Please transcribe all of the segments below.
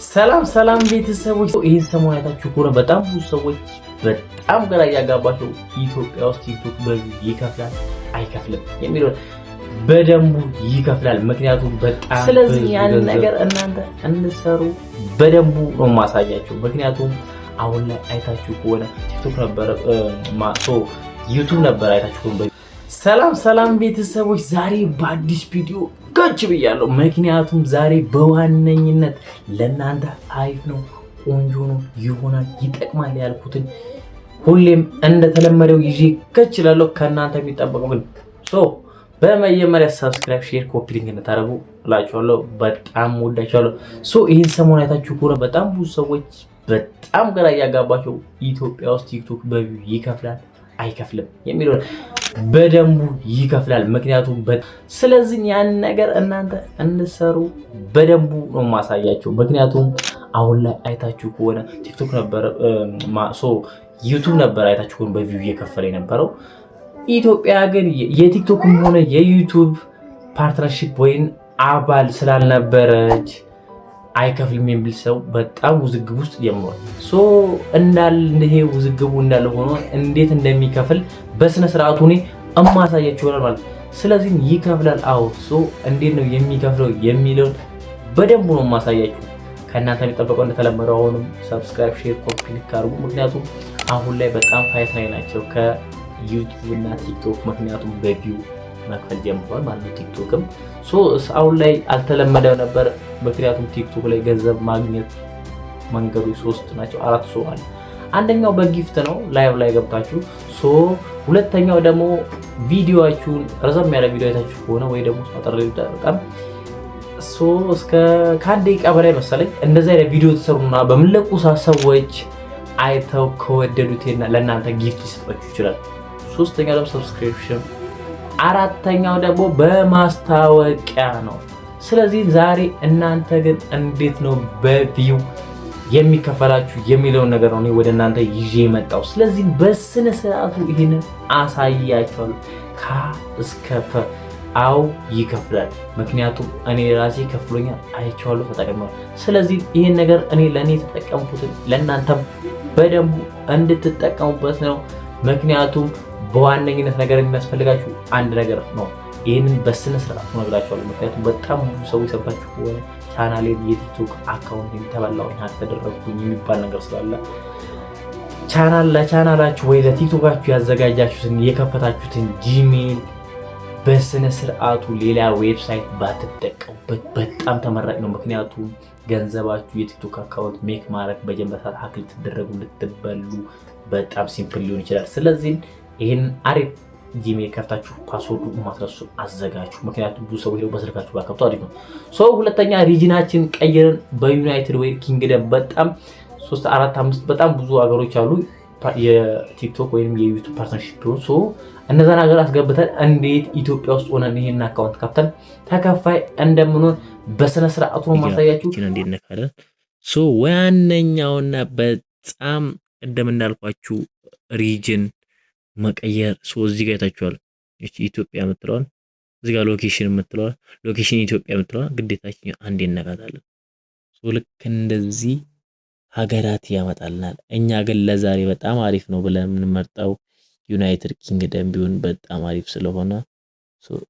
ሰላም ቤተሰቦች፣ ይህን ሰሞን አይታችሁ ከሆነ በጣም ብዙ ሰዎች በጣም ግራ እያጋባቸው ኢትዮጵያ ውስጥ ቲክቶክ በቪው ይከፍላል አይከፍልም የሚለው በደንቡ ይከፍላል። ምክንያቱም በጣም ስለዚህ ያን ነገር እናንተ እንሰሩ በደንቡ ነው ማሳያችሁ። ምክንያቱም አሁን ላይ አይታችሁ ከሆነ ቲክቶክ ነበር ዩቲዩብ ነበር አይታችሁ ከሆነ ሰላም ቤተሰቦች፣ ዛሬ በአዲስ ቪዲዮ ገጭ ብያለሁ። ምክንያቱም ዛሬ በዋነኝነት ለእናንተ አሪፍ ነው፣ ቆንጆ ነው፣ ይሆናል፣ ይጠቅማል ያልኩትን ሁሌም እንደተለመደው ይዤ ገጭ እላለሁ። ከእናንተ የሚጠበቀው ግን በመጀመሪያ ሰብስክራይብ፣ ሼር፣ ኮፒ ሊንክ እንድታደርጉ እላችኋለሁ። በጣም ወዳችኋለሁ። ይህን ሰሞን አይታችሁ ከሆነ በጣም ብዙ ሰዎች በጣም ግራ እያጋባቸው ኢትዮጵያ ውስጥ ቲክቶክ በቪው ይከፍላል አይከፍልም የሚለው በደንቡ ይከፍላል። ምክንያቱም ስለዚህ ያን ነገር እናንተ እንሰሩ በደንቡ ነው ማሳያቸው። ምክንያቱም አሁን ላይ አይታችሁ ከሆነ ቲክቶክ ነበር ዩቲዩብ ነበር አይታችሁ ከሆነ በቪው እየከፈለ የነበረው። ኢትዮጵያ ግን የቲክቶክም ሆነ የዩቲዩብ ፓርትነርሺፕ ወይም አባል ስላልነበረች አይከፍልም የሚል ሰው በጣም ውዝግብ ውስጥ ጀምሯል። እንዳለ ይሄ ውዝግቡ እንዳለ ሆኖ እንዴት እንደሚከፍል በስነ ስርዓቱ እኔ እማሳያችሁ ይሆናል ማለት ነው። ስለዚህ ይከፍላል። አዎ እንዴት ነው የሚከፍለው የሚለውን በደንብ ነው የማሳያችሁ። ከእናንተ የሚጠበቀው እንደተለመደው አሁንም ሰብስክራይብ፣ ሼር፣ ኮፒ ሊንክ አድርጉ። ምክንያቱም አሁን ላይ በጣም ፋይት ላይ ናቸው ከዩቲዩብ እና ቲክቶክ። ምክንያቱም በቪው መክፈል ጀምሯል ማለት ነው። ቲክቶክም አሁን ላይ አልተለመደም ነበር። ምክንያቱም ቲክቶክ ላይ ገንዘብ ማግኘት መንገዶች 3 ናቸው፣ 4 አለ። አንደኛው በጊፍት ነው፣ ላይቭ ላይ ገብታችሁ። ሁለተኛው ደግሞ ቪዲዮአችሁን ረዘም ያለ ቪዲዮ አይታችሁ ከሆነ ወይ ደግሞ በጣም እስከ ከአንድ ደቂቃ በላይ መሰለኝ እንደዚህ አይነት ቪዲዮ ተሰሩና በምንለቁ ሰዎች አይተው ከወደዱትና ለእናንተ ጊፍት ሊሰጣችሁ ይችላል። ሶስተኛው ደግሞ ሰብስክሪፕሽን፣ አራተኛው ደግሞ በማስታወቂያ ነው። ስለዚህ ዛሬ እናንተ ግን እንዴት ነው በቪው የሚከፈላችሁ የሚለውን ነገር ነው ወደ እናንተ ይዤ የመጣው። ስለዚህ በስነ ስርዓቱ ይሄንን አሳያችኋለሁ እስከ ፐ። አው ይከፍላል። ምክንያቱም እኔ ራሴ ከፍሎኛል፣ አይቼዋለሁ፣ ተጠቅሜዋለሁ። ስለዚህ ይሄን ነገር እኔ ለኔ ተጠቀምኩትን ለእናንተም በደንቡ እንድትጠቀሙበት ነው። ምክንያቱም በዋነኝነት ነገር የሚያስፈልጋችሁ አንድ ነገር ነው። ይህንን በስነ ስርዓቱ ነግራችኋለሁ። ምክንያቱም በጣም ብዙ ሰዎች ሰባችሁ ከሆነ ቻናሌን የቲክቶክ አካውንት የተበላውን አልተደረግኩኝ የሚባል ነገር ስላለ ለቻናላችሁ ወይ ለቲክቶካችሁ ያዘጋጃችሁትን የከፈታችሁትን ጂሜል በስነ ስርዓቱ ሌላ ዌብሳይት ባትጠቀሙበት በጣም ተመራጭ ነው። ምክንያቱም ገንዘባችሁ የቲክቶክ አካውንት ሜክ ማድረግ በጀመረ ሰዓት ሀክል ትደረጉ ልትበሉ በጣም ሲምፕል ሊሆን ይችላል። ስለዚህ ይህን አሪፍ ጂሜል ከፍታችሁ ፓስወርዱ ማትረሱ አዘጋጁ። ምክንያቱም ብዙ ሰው ሄደው በስልካችሁ ባከፍቱ አሪፍ ነው። ሁለተኛ ሪጅናችን ቀይረን በዩናይትድ ወይ ኪንግደም በጣም 3 4 5 በጣም ብዙ ሀገሮች አሉ የቲክቶክ ወይም የዩቲዩብ ፓርትነርሺፕ ነው። እነዛን ሀገር አስገብተን እንዴት ኢትዮጵያ ውስጥ ሆነን ይሄን አካውንት ከፍተን ተከፋይ እንደምንሆን በስነ ስርዓቱ ነው ማሳያችሁ። እንዴት ነካለን ዋነኛውና በጣም ቀደም እንዳልኳችሁ ሪጅን መቀየር እዚህ ጋር ታችኋል። እቺ ኢትዮጵያ የምትለዋል እዚህ ጋር ሎኬሽን የምትለዋል ሎኬሽን ኢትዮጵያ የምትለዋል ግዴታችን አንዴ እናጋታለን። ልክ እንደዚህ ሀገራት ያመጣልናል። እኛ ግን ለዛሬ በጣም አሪፍ ነው ብለን የምንመርጠው ዩናይትድ ኪንግደም ቢሆን በጣም አሪፍ ስለሆነ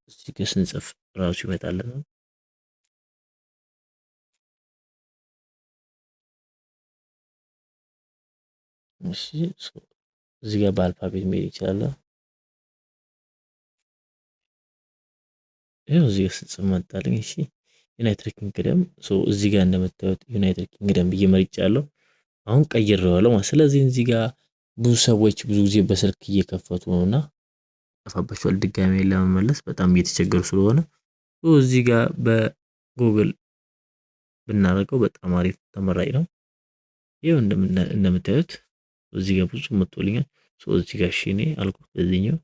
እዚህ ጋር ስንጽፍ ራሱ ይመጣልናል። እሺ እዚህ ጋር በአልፋቤት መሄድ ይችላል። ይሄው እዚህ ጋር ስንጽፍ መጣልኝ። እሺ ዩናይትድ ኪንግደም እዚህ ጋር እንደምታዩት ዩናይትድ ኪንግደም ብዬ መርጫለሁ። አሁን ቀይሬዋለሁ ማለት። ስለዚህ እዚህ ጋር ብዙ ሰዎች ብዙ ጊዜ በስልክ እየከፈቱ ነውና አፋባቸዋል። ድጋሜ ለመመለስ በጣም እየተቸገሩ ስለሆነ እዚህ ጋር በጉግል ብናደርገው በጣም አሪፍ ተመራጭ ነው። ይሄው እንደምታዩት እዚህ ጋር ብዙ መጥቶልኛል። እዚህ ጋር እሺ እኔ አልኩት በዚህኛው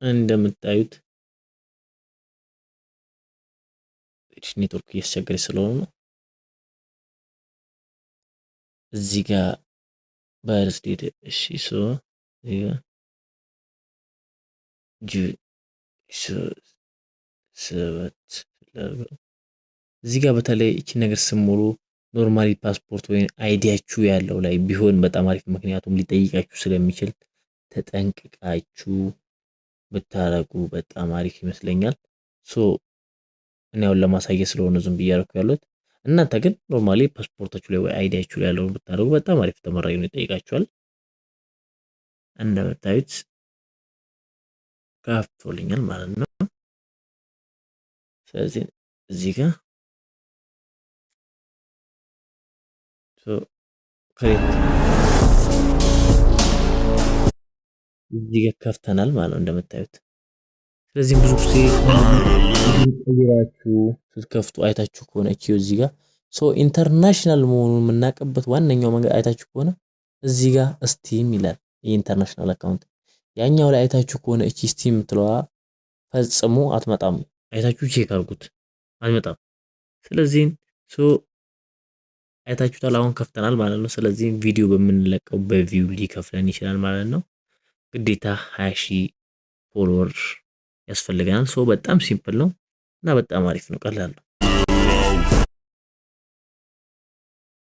እንደምታዩት ኔትወርክ እያስቸገረ ስለሆነ ነው። እዚህ ጋር በርስዴት እሺ ስበት እዚህ ጋር በተለይ እቺ ነገር ስሞሉ ኖርማሊ ፓስፖርት ወይም አይዲያችሁ ያለው ላይ ቢሆን በጣም አሪፍ። ምክንያቱም ሊጠይቃችሁ ስለሚችል ተጠንቅቃችሁ ብታረጉ በጣም አሪፍ ይመስለኛል። ሶ እኔ አሁን ለማሳየት ስለሆነ ዝም ብዬ አደረኩ ያሉት። እናንተ ግን ኖርማሊ ፓስፖርታችሁ ላይ ወይ አይዲያችሁ ላይ ያለውን ብታደርጉ በጣም አሪፍ ተመራጭ ነው፣ ይጠይቃችኋል። እንደምታዩት ከፍቶልኛል ማለት ነው። ስለዚህ እዚህ ጋር እዚህ ጋር ከፍተናል ማለት ነው እንደምታዩት። ስለዚህ ብዙ ጊዜ ቀይራችሁ ስትከፍቱ አይታችሁ ከሆነ ኪዮ እዚህ ጋር ኢንተርናሽናል መሆኑን የምናውቅበት ዋነኛው መንገድ አይታችሁ ከሆነ እዚህ ጋር ስቲም ይላል። የኢንተርናሽናል አካውንት ያኛው ላይ አይታችሁ ከሆነ እቺ ስቲም የምትለዋ ፈጽሞ አትመጣም። አይታችሁ ቼክ አድርጉት፣ አትመጣም። ስለዚህ አይታችሁታል። አሁን ከፍተናል ማለት ነው። ስለዚህ ቪዲዮ በምንለቀው በቪው ሊከፍለን ይችላል ማለት ነው። ግዴታ 20,000 ፎሎወር ያስፈልገናል። በጣም ሲምፕል ነው እና በጣም አሪፍ ነው፣ ቀላል ነው።